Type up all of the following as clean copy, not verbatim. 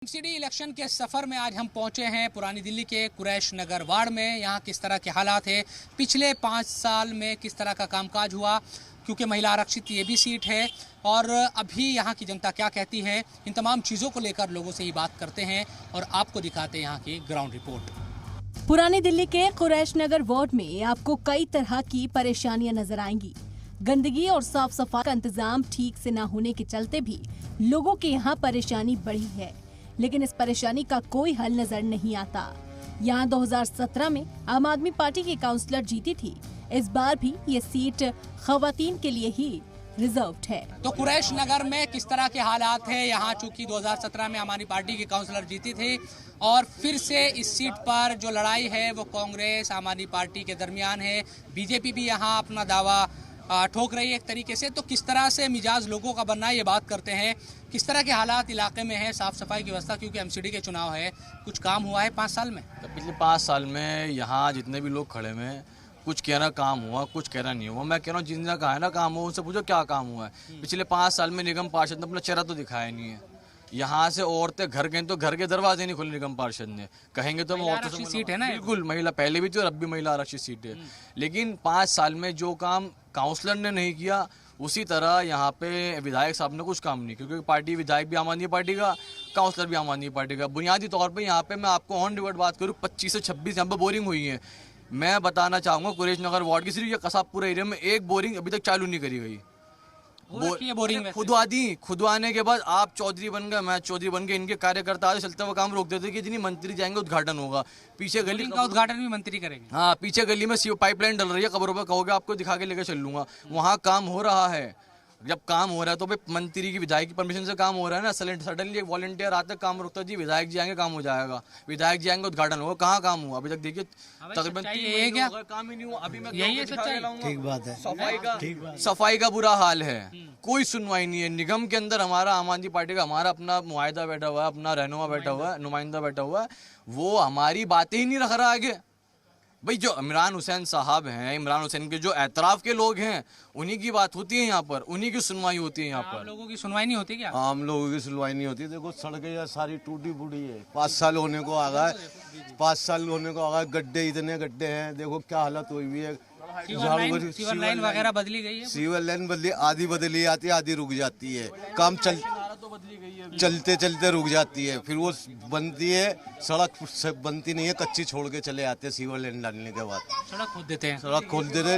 MCD election के सफर में आज हम पहुंचे हैं पुरानी दिल्ली के कुरैश नगर वार्ड में। यहाँ किस तरह के हालात है, पिछले 5 साल में किस तरह का कामकाज हुआ, क्योंकि महिला आरक्षित ये भी सीट है और अभी यहाँ की जनता क्या कहती है, इन तमाम चीज़ों को लेकर लोगों से ही बात करते हैं और आपको दिखाते हैं यहाँ की ग्राउंड रिपोर्ट। पुरानी दिल्ली के कुरैश नगर वार्ड में आपको कई तरह की परेशानियां नजर आएंगी। गंदगी और साफ सफाई का इंतजाम ठीक से न होने के चलते भी लोगों के यहाँ परेशानी बढ़ी है, लेकिन इस परेशानी का कोई हल नजर नहीं आता। यहाँ 2017 में आम आदमी पार्टी की काउंसलर जीती थी। इस बार भी ये सीट खवातीन के लिए ही रिजर्व्ड है। तो कुरैश नगर में किस तरह के हालात है, यहाँ चूंकि 2017 में आम आदमी पार्टी की काउंसलर जीती थी और फिर से इस सीट पर जो लड़ाई है वो कांग्रेस आम आदमी पार्टी के दरमियान है। बीजेपी भी यहाँ अपना दावा ठोक रही है एक तरीके से। तो किस तरह से मिजाज लोगों का बनना है, ये बात करते हैं। किस तरह के हालात इलाके में है, साफ सफाई की व्यवस्था, क्योंकि एमसीडी के चुनाव है, कुछ काम हुआ है 5 साल में? तो पिछले 5 साल में यहाँ जितने भी लोग खड़े हैं, कुछ कहना काम हुआ, कुछ कहना नहीं हुआ। मैं कह रहा हूँ जिनका कहा है ना काम हुआ, उनसे पूछो क्या काम हुआ है। पिछले 5 साल में निगम पार्षद ने अपना चेहरा तो दिखाया नहीं है। यहाँ से औरतें घर गए तो घर के दरवाजे नहीं खोले निगम पार्षद ने। कहेंगे तो मैं औरतों से सीट है ना, बिल्कुल महिला पहले भी थी और अब भी महिला आरक्षित सीट है। लेकिन 5 साल में जो काम काउंसलर ने नहीं किया, उसी तरह यहाँ पे विधायक साहब ने कुछ काम नहीं किया, क्योंकि पार्टी विधायक भी आम आदमी पार्टी का, काउंसलर भी आम आदमी पार्टी का। बुनियादी तौर पे यहाँ पे मैं आपको ऑन रिकॉर्ड बात करूँ, 25 से 26 यहाँ पे बोरिंग हुई है। मैं बताना चाहूँगा कुरैश नगर वार्ड की सिर्फ ये कसाबपुरा एरिया में एक बोरिंग अभी तक चालू नहीं करी गई। बोरिंग खुदवाने के बाद आप चौधरी बन गए, मैं चौधरी बन गए, इनके कार्यकर्ता आगे चलते हुए काम रोक देते कि इतनी मंत्री जाएंगे उद्घाटन होगा। पीछे गली का उद्घाटन भी मंत्री करेंगे। हाँ, पीछे गली में पाइपलाइन डल रही है, कब्रों पे कहोगे आपको दिखा के लेकर चल लूंगा। वहाँ काम हो रहा है। जब काम हो रहा है तो भाई मंत्री की विधायक की परमिशन से काम हो रहा है ना। सडनली एक वॉलंटियर आते काम रुकता, जी विधायक जी आएंगे काम हो जाएगा, विधायक जी आएंगे उद्घाटन होगा। कहाँ काम हुआ अभी तक? देखिए तकरीबन 3 महीने हो गए, काम ही नहीं हुआ। अभी मैं यही ठीक बात है, सफाई का बुरा हाल है, कोई सुनवाई नहीं है। निगम के अंदर हमारा आम आदमी पार्टी का हमारा अपना मुआहिदा बैठा हुआ है, अपना रहनुमा बैठा हुआ है, नुमाइंदा बैठा हुआ है, वो हमारी बातें ही नहीं रख रहा आगे। भाई जो इमरान हुसैन साहब हैं, इमरान हुसैन के जो एतराफ के लोग हैं, उन्हीं की बात होती है यहाँ पर, उन्हीं की सुनवाई होती है यहाँ पर। आम लोगों की सुनवाई नहीं होती क्या? आम लोगों की सुनवाई नहीं होती। देखो सड़कें यार सारी टूटी फूटी है। 5 साल होने को आ गए, 5 साल होने को आ गए, गड्ढे इतने गड्ढे हैं, देखो क्या हालत हुई हुई है। सीवर लाइन वगैरह बदली गई है? सीवर लाइन बदली, आधी बदली आती है, आधी रुक जाती है। काम चलते चलते रुक जाती है, फिर वो बनती है, सड़क बनती नहीं है, कच्ची छोड़ के चले आते हैं। सीवर लाइन डालने के बाद सड़क खोद देते हैं। सड़क खोल देते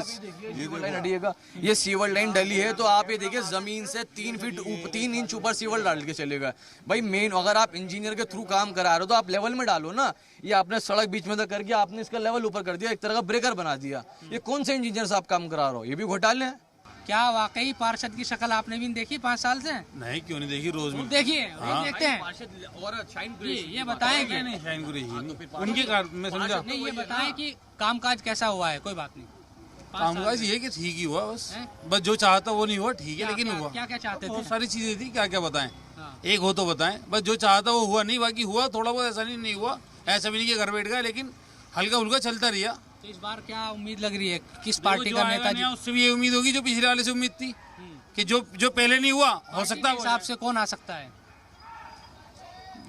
ये सीवर लाइन डली है तो आप ये देखिए जमीन से 3 इंच ऊपर सीवर डाल के चलेगा। भाई मेन अगर आप इंजीनियर के थ्रू काम करा रहे हो तो आप लेवल में डालो ना। ये आपने सड़क बीच में करके आपने इसका लेवल ऊपर कर दिया, एक तरह का ब्रेकर बना दिया। ये कौन से इंजीनियर साहब काम करा रहे हो? ये भी घोटाले हैं। क्या वाकई पार्षद की शक्ल आपने भी देखी 5 साल से? नहीं, क्यों नहीं देखी, रोज में देखिए। हाँ। देखते हैं और शाइन ये बताएं कि नहीं शाइन गुरेशी उनके कारण मैं समझा नहीं, ये बताएं कि कामकाज कैसा हुआ है? कोई बात नहीं, कामकाज ये कि ठीक ही हुआ, बस जो चाहता वो नहीं हुआ, ठीक है, लेकिन हुआ। क्या क्या चाहते थे? बहुत सारी चीजें थी, क्या क्या बताएं। हाँ। एक हो तो बताएं, बस जो चाहता वो हुआ नहीं, बाकी हुआ थोड़ा बहुत, ऐसा नहीं हुआ, ऐसा भी नहीं कि घर बैठ गया, लेकिन हल्का फुल्का चलता रहा। तो इस बार क्या उम्मीद लग रही है, किस पार्टी का नेता? उससे भी ये उम्मीद होगी जो पिछले वाले से उम्मीद थी कि जो पहले नहीं हुआ हो सकता है। हिसाब से कौन आ सकता है?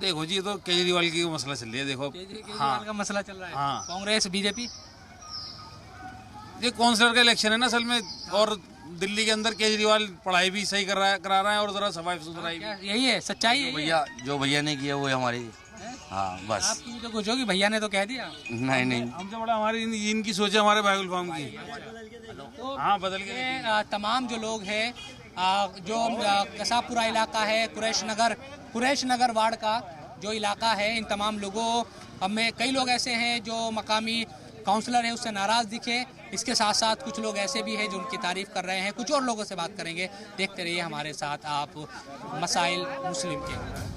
देखो जी, ये तो केजरीवाल की मसला चल रही है। देखो केजरीवाल का मसला चल रहा है। हाँ। कांग्रेस बीजेपी, ये काउंसलर का इलेक्शन है ना असल में, और दिल्ली के अंदर केजरीवाल पढ़ाई भी सही करा रहा है और जरा सफाई सुथराई भी। यही है सच्चाई है। जो भैया ने किया वो हमारी। हाँ बस। आपकी भी तो कुछ होगी, भैया ने तो कह दिया। नहीं हमसे बड़ा हमारी इनकी सोच है, हमारे बाइबल फार्म की। तो हाँ बदल के तमाम जो लोग हैं, जो कसाबपुरा इलाका है, कुरैश नगर वार्ड का जो इलाका है, इन तमाम लोगों में कई लोग ऐसे हैं जो मकामी काउंसलर है उससे नाराज दिखे। इसके साथ साथ कुछ लोग ऐसे भी हैं जो उनकी तारीफ कर रहे हैं। कुछ और लोगों से बात करेंगे, देखते रहिए हमारे साथ आप मसाइल मुस्लिम के।